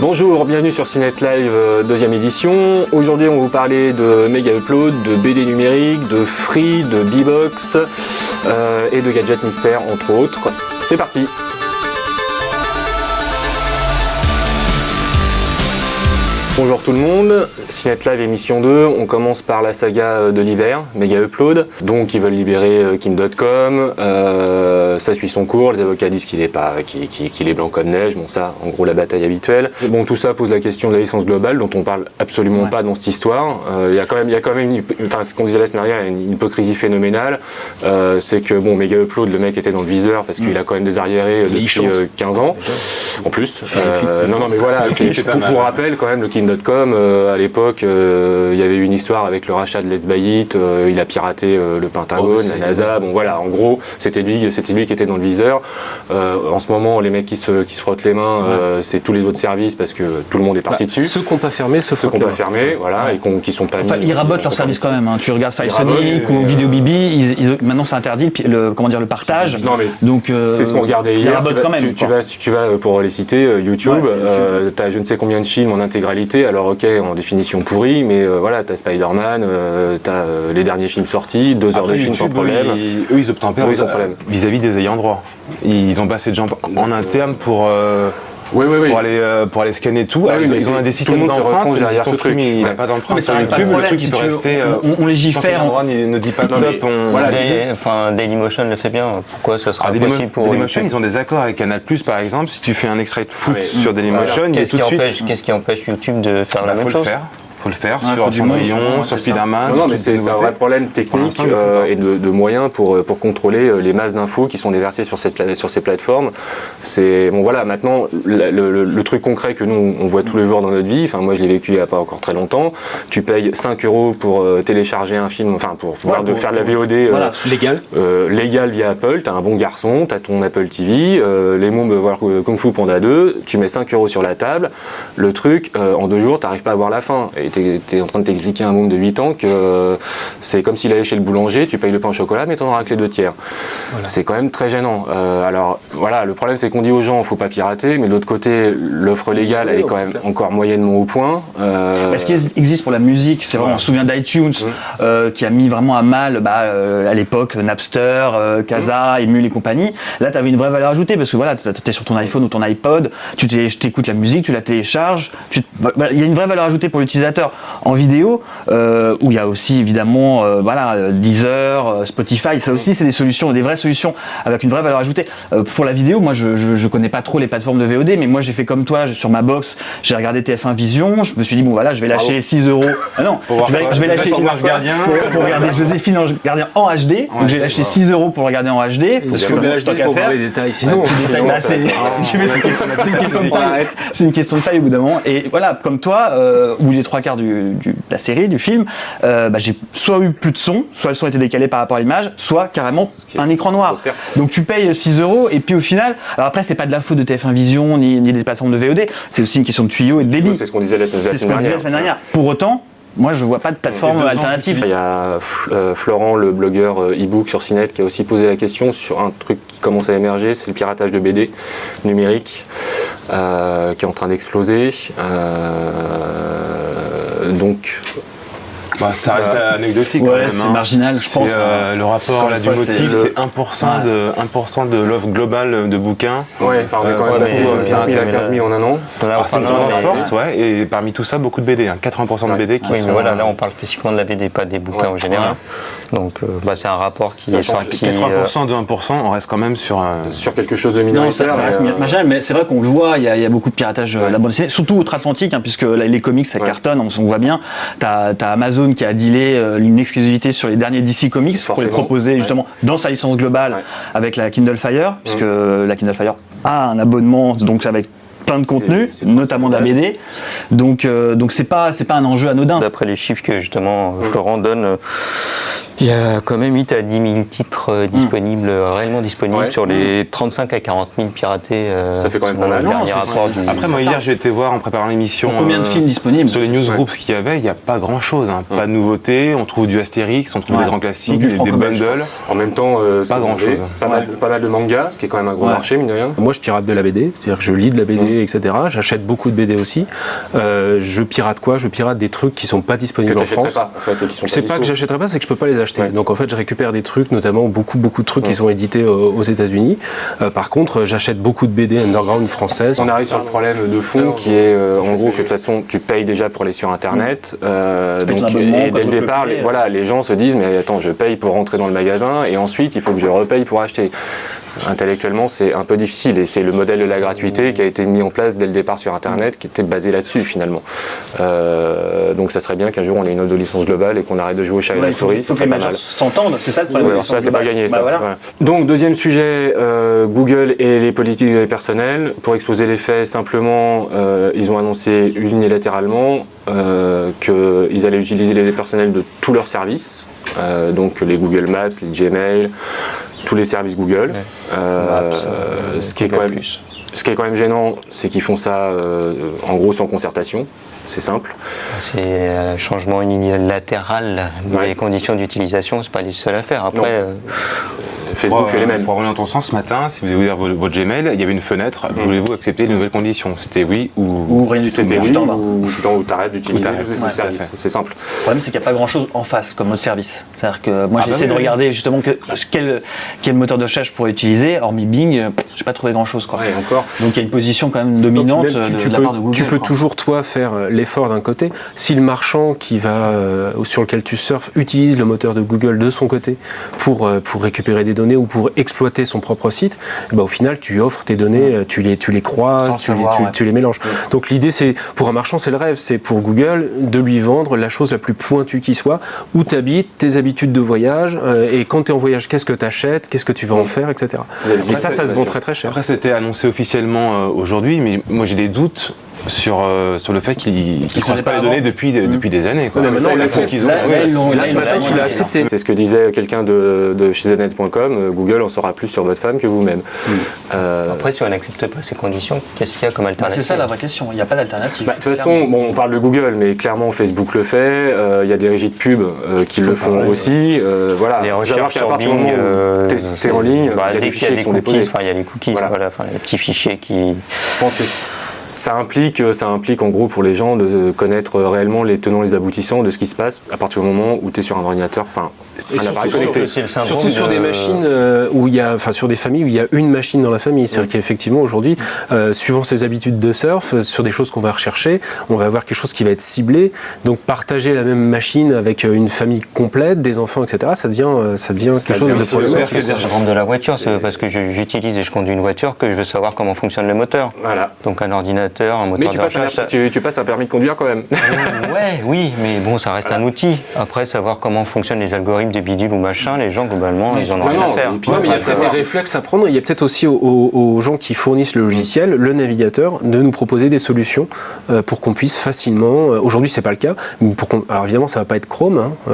Bonjour, bienvenue sur Cinet Live, deuxième édition. Aujourd'hui, on va vous parler de Mega Upload, de BD numérique, de Free, de Bbox et de Gadget Mystère, entre autres. C'est parti! Bonjour tout le monde, Cinet Live émission 2, on commence par la saga de l'hiver, Mega Upload. Donc ils veulent libérer Kim.com, ça suit son cours, les avocats disent qu'il est blanc comme neige, bon ça en gros la bataille habituelle. Bon tout ça pose la question de la licence globale dont on parle absolument pas dans cette histoire. Il y a quand même enfin ce qu'on disait la semaine dernière, une hypocrisie phénoménale, c'est que bon Mega Upload, le mec était dans le viseur parce qu'il a quand même des arriérés depuis 15 ans, en plus. Non mais voilà, pour rappel quand même, le Kim.com, à l'époque, il y avait eu une histoire avec le rachat de Let's Buy It, il a piraté le Pentagone, la NASA, bon voilà, en gros, c'était lui qui était dans le viseur. En ce moment, les mecs qui se frottent les mains, c'est tous les autres services parce que tout le monde est parti dessus. Ceux qui n'ont pas fermé voilà, et qui sont pas enfin, ils rabotent leurs services quand même, hein. Tu regardes Five Sonic ou Vidéo Bibi, maintenant c'est interdit le partage. Non mais donc c'est ce qu'on regardait hier. Tu vas pour les citer, YouTube, t'as je ne sais combien de films en intégralité. Alors ok, en définition pourrie, mais voilà, t'as Spider-Man, t'as les derniers films sortis, 2 heures de film sans problème. Eux, ils obtempèrent vis-à-vis des ayants droit. Ils ont passé de gens en interne pour aller scanner tout. Ils ont des systèmes d'empreintes, derrière ce truc. Il n'a pas d'empreinte sur YouTube, le truc il peut rester... On légifère. Ne dit pas top. Dailymotion le fait bien. Pourquoi ça sera possible pour Dailymotion, ils ont des accords avec Canal+, par exemple. Si tu fais un extrait de foot sur Dailymotion, il y a tout de suite... Qu'est-ce qui empêche YouTube de faire la même chose ? Faut le faire sur Cendrillon, sur Spider-Man. Non, mais c'est un vrai problème technique et de moyens pour contrôler les masses d'infos qui sont déversées sur ces plateformes. C'est bon voilà, maintenant le truc concret que nous on voit tous les jours dans notre vie. Enfin moi je l'ai vécu il n'y a pas encore très longtemps. Tu payes 5 € pour télécharger un film, enfin pour faire de la VOD légal via Apple. T'as un bon garçon, t'as ton Apple TV, les mômes voir Kung Fu Panda 2. Tu mets 5 € sur la table. Le truc en 2 jours t'arrives pas à voir la fin. T'es en train de t'expliquer à un môme de 8 ans que c'est comme s'il allait chez le boulanger, tu payes le pain au chocolat mais t'en auras que les 2 tiers. Voilà. C'est quand même très gênant. Alors voilà, le problème c'est qu'on dit aux gens faut pas pirater, mais de l'autre côté l'offre légale elle est quand même encore moyennement au point. Est-ce qu'il existe pour la musique, c'est vrai, on se souvient d'iTunes qui a mis vraiment à mal à l'époque Napster, Kazaa, Emule et compagnie. Là t'avais une vraie valeur ajoutée parce que voilà, t'es sur ton iPhone ou ton iPod, tu t'écoutes la musique, tu la télécharges, il y a une vraie valeur ajoutée pour l'utilisateur. En vidéo, où il y a aussi évidemment Deezer, Spotify, ça aussi c'est des solutions, des vraies solutions avec une vraie valeur ajoutée. Pour la vidéo, moi je connais pas trop les plateformes de VOD, mais moi j'ai fait comme toi, sur ma box, j'ai regardé TF1 Vision, je me suis dit bon voilà, je vais lâcher les 6 €. Ah non, je vais lâcher pour regarder Joséphine Ange Gardien en HD, donc j'ai lâché 6 € pour regarder en HD. Faut bien l'acheter pour voir les détails, sinon c'est une question de taille au bout d'un moment. Et voilà, comme toi, où les 3 quarts de la série, du film, j'ai soit eu plus de son, soit le son était décalé par rapport à l'image, soit carrément un écran noir. Donc tu payes 6 € et puis au final, alors après c'est pas de la faute de TF1 Vision ni des plateformes de VOD, c'est aussi une question de tuyau et de débit. C'est ce qu'on disait la semaine dernière. Pour autant, moi je vois pas de plateforme alternative. Il y a Florent, le blogueur e-book sur Cinet, qui a aussi posé la question sur un truc qui commence à émerger, c'est le piratage de BD numérique qui est en train d'exploser. Donc ça reste anecdotique quand même. C'est marginal, je pense. Le rapport là, du motif, c'est 1% de l'offre globale de bouquins. Ouais, il a 15 000 en un an. C'est une tendance forte, et parmi tout ça, beaucoup de BD, 80% de BD qui sont... Oui, mais voilà, là on parle spécifiquement de la BD, pas des bouquins en général. Donc c'est un rapport qui est sorti... 80% de 1%, on reste quand même sur quelque chose de minoritaire. Ça reste marginal, mais c'est vrai qu'on le voit, il y a beaucoup de piratage de la bande dessinée, surtout outre-Atlantique, puisque les comics ça cartonne, on voit bien. T'as Amazon qui a dealé une exclusivité sur les derniers DC Comics pour les proposer justement dans sa licence globale avec la Kindle Fire, puisque la Kindle Fire a un abonnement, donc avec plein de contenus, notamment de la BD. Donc c'est pas un enjeu anodin. D'après les chiffres que justement Florent donne, Il y a quand même 8 à 10 000 titres disponibles, réellement disponibles, sur les 35 à 40 000 piratés. Ça fait quand même selon pas mal. le dernier Non, rapport c'est- du... Après, moi, hier, j'ai été voir en préparant l'émission. Pour combien de films disponibles? Sur les newsgroups qu'il y avait, il n'y a pas grand-chose. Pas de nouveautés. On trouve du Astérix, on trouve Ouais. des grands classiques, Donc du des franco-belge. bundles. En même temps, Pas grand-chose. Pas mal de mangas, ce qui est quand même un gros Ouais. marché, mine de rien. Moi, je pirate de la BD, c'est-à-dire que je lis de la BD, etc. J'achète beaucoup de BD aussi. Je pirate quoi? Je pirate des trucs qui sont pas Que disponibles en t'achèterais France. pas, en fait, et qui sont C'est pas dispo. que j'achèterais pas, c'est que je peux pas les acheter. Ouais. Donc en fait, je récupère des trucs, notamment beaucoup de trucs qui sont édités aux États-Unis. Par contre, j'achète beaucoup de BD underground françaises. On arrive sur le problème de fond qui est en gros que de toute façon tu payes déjà pour aller sur internet. Donc un abonnement, et quand dès le on peut départ, payer, voilà, les gens se disent mais attends, je paye pour rentrer dans le magasin et ensuite il faut que je repaye pour acheter. Intellectuellement, c'est un peu difficile et c'est le modèle de la gratuité qui a été mis en place dès le départ sur internet qui était basé là-dessus finalement. Donc ça serait bien qu'un jour on ait une autre licence globale et qu'on arrête de jouer au chat et Ouais, la il faut, souris. il faut Ça que les serait pas managers mal. s'entendent, c'est ça le problème. Ouais, de alors ça, c'est pas gagné, ça. Bah, voilà. Voilà. Donc, deuxième sujet, Google et les politiques de données personnelles. Pour exposer les faits, simplement, ils ont annoncé unilatéralement qu'ils allaient utiliser les données personnelles de tous leurs services. Donc, les Google Maps, les Gmail, tous les services Google. Ce qui est quand même gênant, c'est qu'ils font ça en gros sans concertation. C'est simple. C'est un changement unilatéral des conditions d'utilisation, c'est pas les seuls à faire. Après, Facebook fait les mêmes. Pour revenir dans ton sens, ce matin, si vous avez ouvert votre Gmail, il y avait une fenêtre. Voulez-vous accepter les nouvelles conditions? C'était oui Ou rien du tout. C'était mais oui standard. ou t'arrêtes d'utiliser Ou t'arrêtes. tous les Ouais, services. tout à fait. C'est simple. Le problème, c'est qu'il n'y a pas grand-chose en face comme autre service. C'est-à-dire que moi, j'ai bah essayé de oui, regarder justement quel moteur de recherche je pourrais utiliser. Hormis Bing, j'ai pas trouvé grand-chose. Quoi. Ouais, encore. Donc il y a une position quand même dominante Donc, même, de la part de Google. tu peux quoi. toujours toi faire l'effort d'un côté. Si le marchand qui va sur lequel tu surfes utilise le moteur de Google de son côté pour récupérer des données ou pour exploiter son propre site, et ben, au final tu offres tes données, tu les croises, Sans savoir, ouais. tu les mélanges. Donc l'idée c'est, pour un marchand c'est le rêve, c'est pour Google de lui vendre la chose la plus pointue qui soit, où tu habites, tes habitudes de voyage, et quand tu es en voyage, qu'est-ce que tu achètes, qu'est-ce que tu vas en faire, etc. Et ça se vend très très cher. Après, c'était annoncé officiellement aujourd'hui, mais moi j'ai des doutes sur le fait qu'ils ne faisaient croisent pas pas les avant. données depuis des années. Quoi. Non, mais ça, non, ils là, l'acceptent. qu'ils ont. Là, ouais, ils l'ont- Là, ce ils l'ont matin, tu l'as vraiment accepté. C'est ce que disait quelqu'un de chez ZNet.com, Google en saura plus sur votre femme que vous-même. après, si on n'accepte pas ces conditions, qu'est-ce qu'il y a comme Bah, alternative? c'est ça la vraie question. Il n'y a pas d'alternative. De toute façon, bon, on parle de Google, mais clairement Facebook le fait, il y a des régies de pub qui le font aussi. Voilà. Les Faut savoir recherches qu'à sur partir du Bing, moment où t'es en ligne, bah, il y a dès des qu'il y a fichiers des qui sont cookies, déposés. enfin, il y a les cookies, Voilà. voilà, enfin, les petits fichiers qui... Je pense que ça implique en gros pour les gens de connaître réellement les tenants, les aboutissants de ce qui se passe à partir du moment où tu es sur un ordinateur, enfin un appareil connecté. C'est le syndrome Surtout sur de- des machines où il y a, enfin sur des familles où il y a une machine dans la famille. C'est-à-dire qu'effectivement aujourd'hui, suivant ses habitudes de surf, sur des choses qu'on va rechercher, on va avoir quelque chose qui va être ciblé. Donc partager la même machine avec une famille complète, des enfants, etc. Ça devient quelque chose de problématique. C'est le syndrome de la voiture, c'est parce que j'utilise et je conduis une voiture que je veux savoir comment fonctionne le moteur. Voilà. Donc un ordinateur, un Mais moteur tu de passes, recherche... tu passes un permis de conduire quand même. Ouais, oui, mais bon, ça reste un outil. Après, savoir comment fonctionnent les algorithmes des bidules ou machin, les gens, globalement, ils en ont rien à faire. et puis Ouais, mais il y a Après, peut-être des savoir. réflexes à prendre. Il y a peut-être aussi aux gens qui fournissent le logiciel, le navigateur, de nous proposer des solutions pour qu'on puisse facilement. Aujourd'hui, c'est pas le cas. Mais alors évidemment, ça va pas être Chrome. Hein,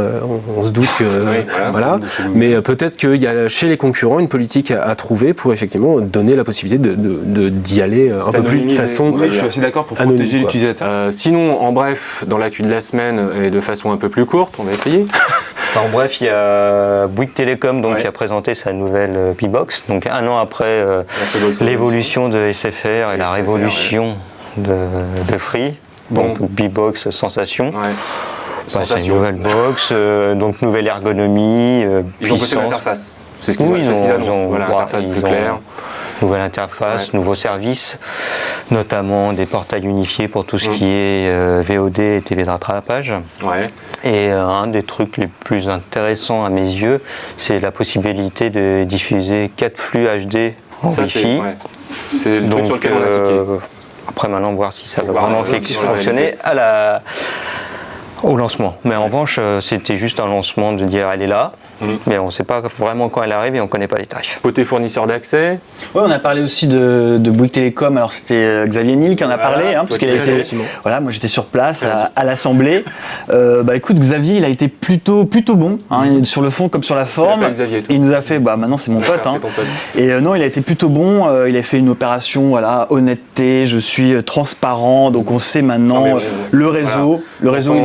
on se doute que Oui, voilà. Mais peut-être qu'il y a chez les concurrents une politique à trouver pour effectivement donner la possibilité d'y aller un peu plus de façon. Oui, je suis assez d'accord pour anonyme, protéger quoi. l'utilisateur. Sinon, en bref, dans l'actu de la semaine et de façon un peu plus courte, on va essayer. En bref, il y a Bouygues Télécom donc, Ouais. qui a présenté sa nouvelle P-Box. Donc un an après P-Box l'évolution de SFR et la SFR, révolution de Free. Donc B-Box Sensation. Ouais. Bah, c'est une Sensation. nouvelle box, donc nouvelle ergonomie, Ils ont posté puissance. l'interface. C'est ce qu'ils Oui, c'est ce qu'ils annoncent. ont- Voilà, voilà, interface plus ils ont- claire. Nouvelle interface, Ouais. nouveaux services, notamment des portails unifiés pour tout ce qui est VOD et télé de rattrapage. Ouais. Et un des trucs les plus intéressants à mes yeux, c'est la possibilité de diffuser 4 flux HD en Ça, c'est Wi-Fi. c'est le truc sur lequel on a tiqué. Après maintenant voir si ça va Voir vraiment si c'est la fonctionner au lancement. Mais en revanche, c'était juste un lancement de dire elle est là. mais on ne sait pas vraiment quand elle arrive et on ne connaît pas les tarifs. Côté fournisseur d'accès, Ouais, on a parlé aussi de Bouygues Télécom. Alors c'était Xavier Niel qui en a parlé, hein, parce toi, qu'il a très été. gentiment. Voilà, moi j'étais sur place à l'Assemblée. Bah écoute, Xavier, il a été plutôt bon, hein, sur le fond comme sur la forme. l'appelles Xavier, toi. Il nous a fait, bah maintenant c'est mon pote. D'accord, Hein. c'est ton pote. Et non, il a été plutôt bon. Il a fait une opération, voilà, honnêteté. Je suis transparent, donc on sait maintenant Non, mais le réseau. Le réseau,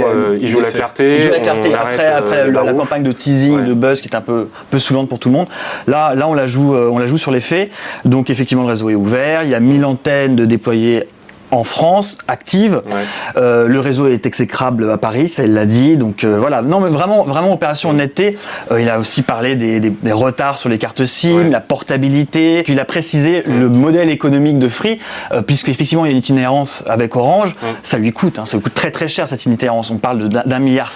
il joue la clarté. il joue la clarté. on arrête, Après la barouf. campagne de teasing, Ouais. de buzz qui est un peu saoulante pour tout le monde. Là, on la joue sur les faits. Donc effectivement, le réseau est ouvert. Il y a 1000 antennes de déployées en France, active. Ouais. Le réseau est exécrable à Paris, ça il l'a dit. Donc voilà, non mais vraiment opération honnêteté. Il a aussi parlé des retards sur les cartes SIM, Ouais. la portabilité. Puis il a précisé le modèle économique de Free, puisqu'effectivement il y a une itinérance avec Orange. Ça lui coûte, ça lui coûte très très cher cette itinérance. On parle d'1,5 milliard.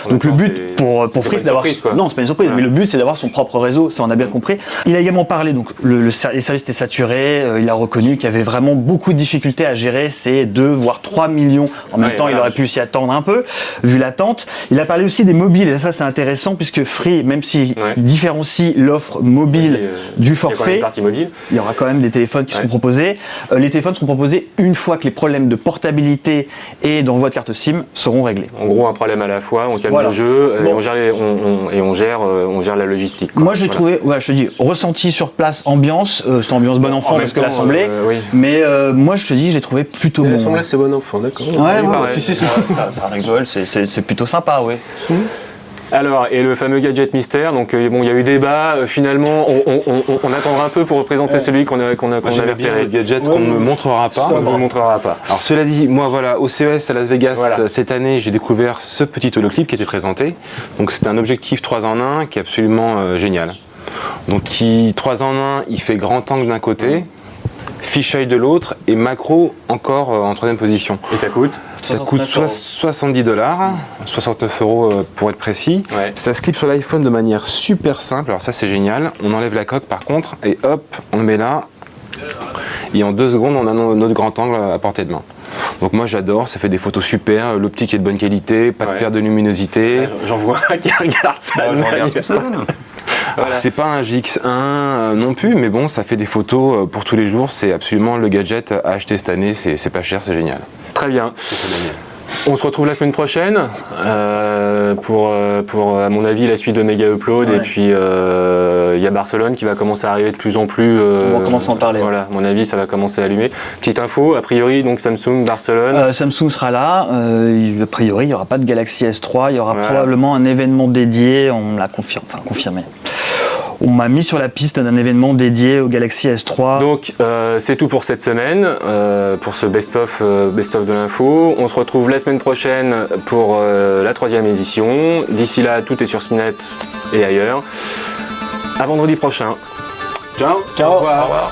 Donc le même temps, but c'est pour pas Free, une c'est d'avoir. surprise, quoi. Non, c'est pas une surprise, Ouais. mais le but c'est d'avoir son propre réseau, ça on a bien compris. Il a également parlé, donc les services étaient saturés. Il a reconnu qu'il y avait vraiment beaucoup de difficultés à gérer ces 2 voire 3 millions. En même Ouais, temps, il voilà. aurait pu s'y attendre un peu, vu l'attente. Il a parlé aussi des mobiles, et ça c'est intéressant, puisque Free, même s'il Ouais. différencie l'offre mobile du Il y a quand même forfait, une partie mobile. il y aura quand même des téléphones qui Ouais. seront proposés. Les téléphones seront proposés une fois que les problèmes de portabilité et d'envoi de carte SIM seront réglés. En gros, un problème à la fois, on calme Voilà. le jeu et Bon. on gère la logistique. quoi. Moi, je l'ai Voilà. trouvé, je te dis, ressenti sur place, ambiance, c'était ambiance bon enfant En parce même que temps, l'Assemblée, oui. mais moi, je te dis, je l'ai trouvé plutôt bon. L'Assemblée, c'est bon enfant, d'accord. Ouais, pareil. si, ça rigole, c'est plutôt sympa, oui. Alors, et le fameux gadget mystère, donc bon, il y a eu débat, finalement, on attendra un peu pour représenter celui qu'on avait Moi, j'aimerais bien repéré. le gadget qu'on ne me montrera pas. On ne vous le montrera pas. Alors cela dit, moi voilà, au CES à Las Vegas Voilà. cette année, j'ai découvert ce petit holoclip qui était présenté. Donc c'est un objectif 3 en 1 qui est absolument génial. Donc 3 en 1, il fait grand angle d'un côté, fisheye de l'autre et macro encore en 3e position. Et ça coûte Ça coûte $70, 69 € pour être précis. Ouais. Ça se clip sur l'iPhone de manière super simple, alors ça c'est génial. On enlève la coque par contre et hop, on le met là. Et en 2 secondes, on a notre grand angle à portée de main. Donc moi j'adore, ça fait des photos super, l'optique est de bonne qualité, pas de Ouais. perte de luminosité. J'en vois un qui regarde ça. Je regarde tout ça. Alors, c'est pas un GX1 non plus, mais bon, ça fait des photos pour tous les jours. C'est absolument le gadget à acheter cette année. C'est pas cher, c'est génial. Très bien. C'est génial. On se retrouve la semaine prochaine pour à mon avis, la suite de Mega Upload. Ouais. Et puis, il y a Barcelone qui va commencer à arriver de plus en plus. On va commencer à en parler. Voilà, à mon avis, ça va commencer à allumer. Petite info, a priori, donc Samsung, Barcelone. Samsung sera là. A priori, il n'y aura pas de Galaxy S3. Il y aura Voilà. probablement un événement dédié. On me l'a confirmé. On m'a mis sur la piste d'un événement dédié au Galaxy S3. Donc c'est tout pour cette semaine, pour ce best-of de l'info. On se retrouve la semaine prochaine pour la 3e édition. D'ici là, tout est sur CNET et ailleurs. À vendredi prochain. Ciao. Ciao. Au revoir.